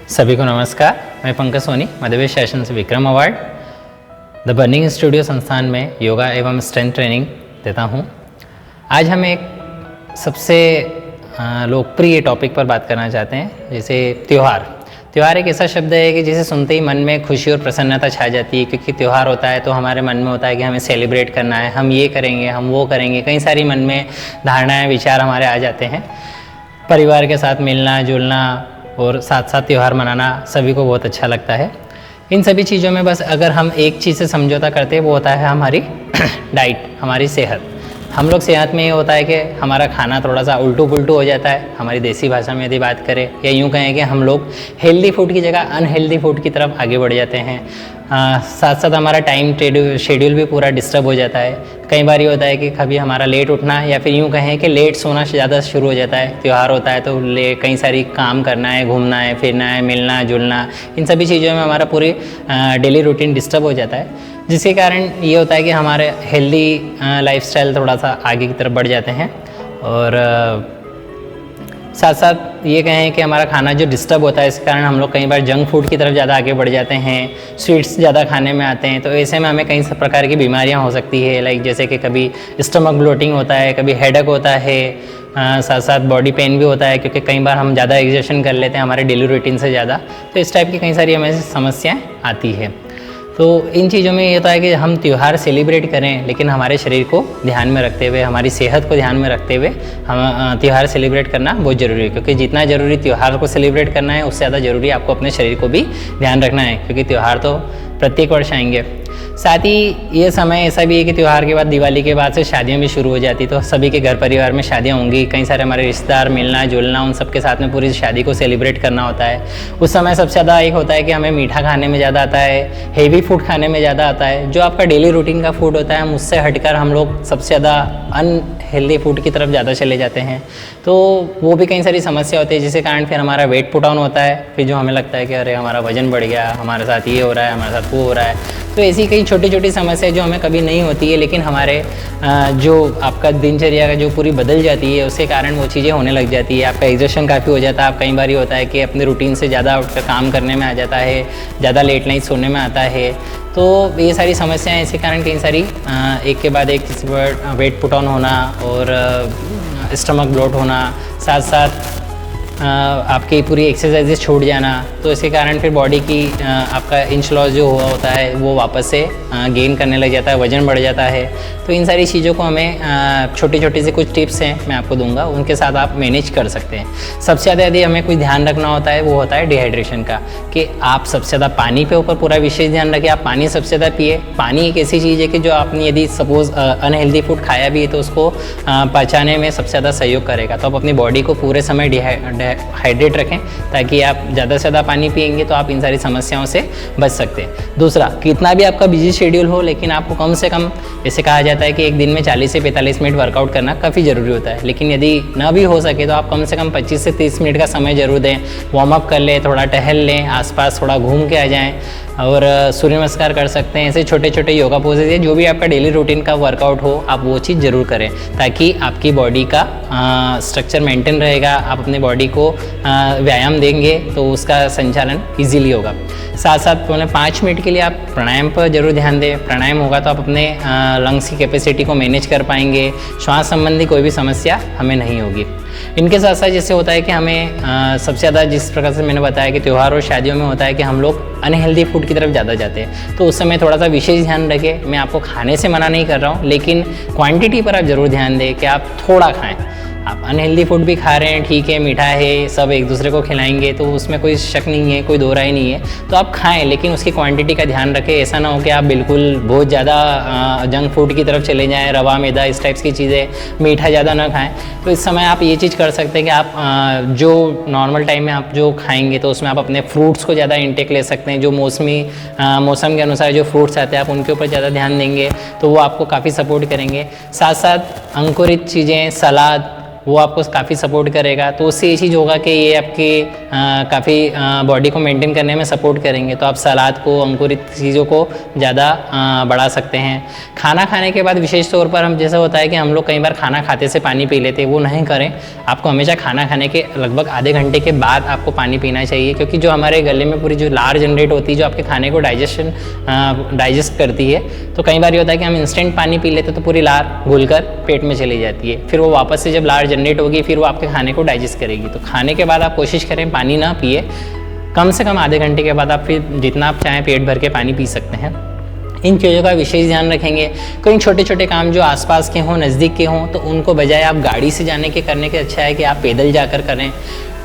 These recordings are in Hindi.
सभी को नमस्कार। मैं पंकज सोनी, मध्य प्रदेश शासन से Vikram award the burning studio संस्थान में योगा एवं स्ट्रेंथ ट्रेनिंग देता हूं। आज हम एक सबसे लोकप्रिय टॉपिक पर बात करना चाहते हैं, जैसे त्यौहार। त्यौहार एक ऐसा शब्द है कि जिसे सुनते ही मन में खुशी और प्रसन्नता छा जाती है, क्योंकि त्यौहार होता है तो हमारे मन में होता है कि हमें सेलिब्रेट करना है, हम ये करेंगे, हम वो करेंगे। कई सारी मन में धारणाएँ, विचार हमारे आ जाते हैं। परिवार के साथ मिलना जुलना और साथ साथ त्यौहार मनाना सभी को बहुत अच्छा लगता है। इन सभी चीज़ों में बस अगर हम एक चीज़ से समझौता करते हैं, वो होता है हमारी डाइट, हमारी सेहत। हम लोग सेहत में ये होता है कि हमारा खाना थोड़ा सा उल्टू पुल्टू हो जाता है। हमारी देसी भाषा में यदि बात करें, या यूँ कहें कि हम लोग हेल्दी फूड की जगह अनहेल्दी फूड की तरफ आगे बढ़ जाते हैं। साथ साथ हमारा टाइम शेड्यूल भी पूरा डिस्टर्ब हो जाता है। कई बार ये होता है कि कभी हमारा लेट उठना, या फिर यूँ कहें कि लेट सोना ज़्यादा शुरू हो जाता है। त्यौहार होता है तो कई सारी काम करना है, घूमना है, फिरना है, मिलना जुलना, इन सभी चीज़ों में हमारा पूरी डेली रूटीन डिस्टर्ब हो जाता है, जिसके कारण ये होता है कि हमारे हेल्दी लाइफस्टाइल थोड़ा सा आगे की तरफ बढ़ जाते हैं। और साथ साथ ये कहें कि हमारा खाना जो डिस्टर्ब होता है, इस कारण हम लोग कई बार जंक फूड की तरफ ज़्यादा आगे बढ़ जाते हैं, स्वीट्स ज़्यादा खाने में आते हैं। तो ऐसे में हमें कई प्रकार की बीमारियां हो सकती है, लाइक जैसे कि कभी स्टमक ब्लोटिंग होता है, कभी हेडेक होता है, साथ साथ बॉडी पेन भी होता है, क्योंकि कई बार हम ज़्यादा एक्सर्शन कर लेते हैं हमारे डेली रूटीन से ज़्यादा। तो इस टाइप की कई सारी हमें समस्याएँ आती है। तो इन चीज़ों में ये होता है कि हम त्यौहार सेलिब्रेट करें, लेकिन हमारे शरीर को ध्यान में रखते हुए, हमारी सेहत को ध्यान में रखते हुए हम त्यौहार सेलिब्रेट करना बहुत ज़रूरी है। क्योंकि जितना ज़रूरी त्यौहार को सेलिब्रेट करना है, उससे ज़्यादा ज़रूरी आपको अपने शरीर को भी ध्यान रखना है, क्योंकि त्यौहार तो प्रत्येक वर्ष आएंगे। साथ ही ये समय ऐसा भी है कि त्यौहार के बाद, दिवाली के बाद से शादियां भी शुरू हो जाती, तो सभी के घर परिवार में शादियां होंगी। कई सारे हमारे रिश्तेदार मिलना जुलना, उन सबके साथ में पूरी शादी को सेलिब्रेट करना होता है। उस समय सबसे ज़्यादा एक होता है कि हमें मीठा खाने में ज़्यादा आता है, हेवी फूड खाने में ज़्यादा आता है। जो आपका डेली रूटीन का फूड होता है, हम उससे हटकर हम लोग सबसे ज़्यादा अनहेल्दी फूड की तरफ ज़्यादा चले जाते हैं। तो वो भी कई सारी समस्या होती है, जिसके कारण फिर हमारा वेट पुट ऑन होता है। फिर जो हमें लगता है कि अरे हमारा वजन बढ़ गया, हमारे साथ ये हो रहा है, हमारे साथ वो हो रहा है। तो ऐसी कई छोटी छोटी समस्या जो हमें कभी नहीं होती है, लेकिन हमारे जो आपका दिनचर्या का जो पूरी बदल जाती है, उसके कारण वो चीज़ें होने लग जाती है। आपका एग्जर्शन काफ़ी हो जाता है। आप कई बार ये होता है कि अपने रूटीन से ज़्यादा काम करने में आ जाता है, ज़्यादा लेट नाइट सोने में आता है। तो ये सारी समस्याएं, इसी कारण कई सारी एक के बाद एक वेट पुट ऑन होना और स्टमक ब्लोट होना, साथ साथ आपकी पूरी एक्सरसाइजेज छूट जाना। तो इसके कारण फिर बॉडी की आपका इंच लॉस जो हुआ होता है, वो वापस से गेन करने लग जाता है, वजन बढ़ जाता है। तो इन सारी चीज़ों को हमें छोटी छोटी सी कुछ टिप्स हैं, मैं आपको दूंगा, उनके साथ आप मैनेज कर सकते हैं। सबसे ज़्यादा यदि हमें कुछ ध्यान रखना होता है, वो होता है डिहाइड्रेशन का, कि आप सबसे ज़्यादा पानी पे ऊपर पूरा विशेष ध्यान रखें। आप पानी सबसे ज़्यादा पिए। पानी एक ऐसी चीज़ है कि जो आपने यदि सपोज़ अनहेल्दी फूड खाया भी है, तो उसको पचाने में सबसे ज़्यादा सहयोग करेगा। तो आप अपनी बॉडी को पूरे समय हाइड्रेट रखें, ताकि आप ज़्यादा से ज़्यादा पानी पिएंगे तो आप इन सारी समस्याओं से बच सकते हैं। दूसरा, कितना भी आपका बिजी शेड्यूल हो, लेकिन आपको कम से कम, जैसे कहा जाता है कि एक दिन में 40 से 45 मिनट वर्कआउट करना काफ़ी ज़रूरी होता है। लेकिन यदि ना भी हो सके तो आप कम से कम 25 से 30 मिनट का समय जरूर दें। वार्म अप कर लें, थोड़ा टहल लें, आसपास थोड़ा घूम के आ जाएँ, और सूर्य नमस्कार कर सकते हैं। ऐसे छोटे छोटे योगा पोजेज है, जो भी आपका डेली रूटीन का वर्कआउट हो, आप वो चीज़ ज़रूर करें, ताकि आपकी बॉडी का स्ट्रक्चर मेंटेन रहेगा। आप अपने बॉडी को व्यायाम देंगे तो उसका संचालन इजीली होगा। साथ साथ 5 मिनट के लिए आप प्राणायाम पर जरूर ध्यान दें। प्राणायाम होगा तो आप अपने लंग्स की कैपेसिटी को मैनेज कर पाएंगे। श्वास संबंधी कोई भी समस्या हमें नहीं होगी। इनके साथ साथ जैसे होता है कि हमें सबसे ज़्यादा, जिस प्रकार से मैंने बताया कि त्यौहार और शादियों में होता है कि हम लोग अनहेल्दी फूड की तरफ ज़्यादा जाते हैं, तो उस समय थोड़ा सा विशेष ध्यान रखें। मैं आपको खाने से मना नहीं कर रहा हूँ, लेकिन क्वांटिटी पर आप ज़रूर ध्यान दें कि आप थोड़ा खाएं। आप अनहेल्दी फूड भी खा रहे हैं, ठीक है, मीठा है, सब एक दूसरे को खिलाएंगे, तो उसमें कोई शक नहीं है, कोई दो राय नहीं है। तो आप खाएं, लेकिन उसकी क्वांटिटी का ध्यान रखें। ऐसा ना हो कि आप बिल्कुल बहुत ज़्यादा जंक फूड की तरफ चले जाएं, रवा मैदा इस टाइप्स की चीज़ें, मीठा ज़्यादा ना खाएं। तो इस समय आप ये चीज़ कर सकते हैं कि आप जो नॉर्मल टाइम में आप जो खाएंगे, तो उसमें आप अपने फ्रूट्स को ज़्यादा इंटेक ले सकते हैं। जो मौसम के अनुसार जो फ्रूट्स आते हैं, आप उनके ऊपर ज़्यादा ध्यान देंगे तो वो आपको काफ़ी सपोर्ट करेंगे। साथ साथ अंकुरित चीज़ें, सलाद, वो आपको काफ़ी सपोर्ट करेगा। तो उससे ये चीज़ होगा कि ये आपके काफ़ी बॉडी को मेंटेन करने में सपोर्ट करेंगे। तो आप सलाद को, अंकुरित चीज़ों को ज़्यादा बढ़ा सकते हैं। खाना खाने के बाद विशेष तौर पर हम, जैसा होता है कि हम लोग कई बार खाना खाते से पानी पी लेते हैं, वो नहीं करें। आपको हमेशा खाना खाने के लगभग आधे घंटे के बाद आपको पानी पीना चाहिए, क्योंकि जो हमारे गले में पूरी जो लार जनरेट होती है, जो आपके खाने को डाइजेस्ट करती है, तो कई बार ये होता है कि हम इंस्टेंट पानी पी लेते तो पूरी लार घुलकर पेट में चली जाती है। फिर वो वापस से जब लार जनरेट होगी, फिर वो आपके खाने को डाइजेस्ट करेगी। तो खाने के बाद आप कोशिश करें पानी ना पिए, कम से कम आधे घंटे के बाद आप फिर जितना आप चाहें पेट भर के पानी पी सकते हैं। इन चीज़ों का विशेष ध्यान रखेंगे। कई छोटे छोटे काम जो आसपास के हों, नज़दीक के हों, तो उनको बजाय आप गाड़ी से जाने के करने के अच्छा है कि आप पैदल जाकर करें।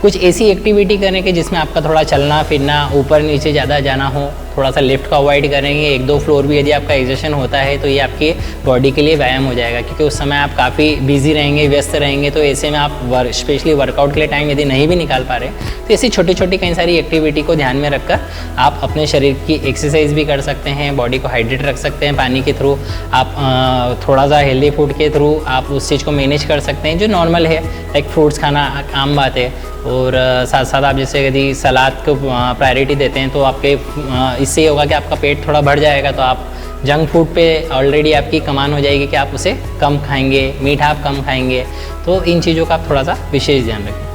कुछ ऐसी एक्टिविटी करें कि जिसमें आपका थोड़ा चलना फिरना, ऊपर नीचे ज़्यादा जाना हो, थोड़ा सा लिफ्ट को अवॉइड करेंगे। 1-2 फ्लोर भी यदि आपका एक्सर्शन होता है तो ये आपके बॉडी के लिए व्यायाम हो जाएगा, क्योंकि उस समय आप काफ़ी बिजी रहेंगे, व्यस्त रहेंगे। तो ऐसे में आप स्पेशली वर्कआउट के लिए टाइम यदि नहीं भी निकाल पा रहे, तो ऐसी छोटी छोटी कई सारी एक्टिविटी को ध्यान में रखकर आप अपने शरीर की एक्सरसाइज भी कर सकते हैं, बॉडी को हाइड्रेट रख सकते हैं पानी के थ्रू। आप थोड़ा सा हेल्दी फूड के थ्रू आप उस चीज़ को मैनेज कर सकते हैं जो नॉर्मल है, लाइक फ्रूट्स खाना आम बात है। और साथ साथ आप जैसे यदि सलाद को प्रायोरिटी देते हैं तो आपके इससे ये होगा कि आपका पेट थोड़ा बढ़ जाएगा। तो आप जंक फूड पे ऑलरेडी आपकी कमान हो जाएगी कि आप उसे कम खाएंगे, मीठा आप कम खाएंगे। तो इन चीज़ों का आप थोड़ा सा विशेष ध्यान रखें।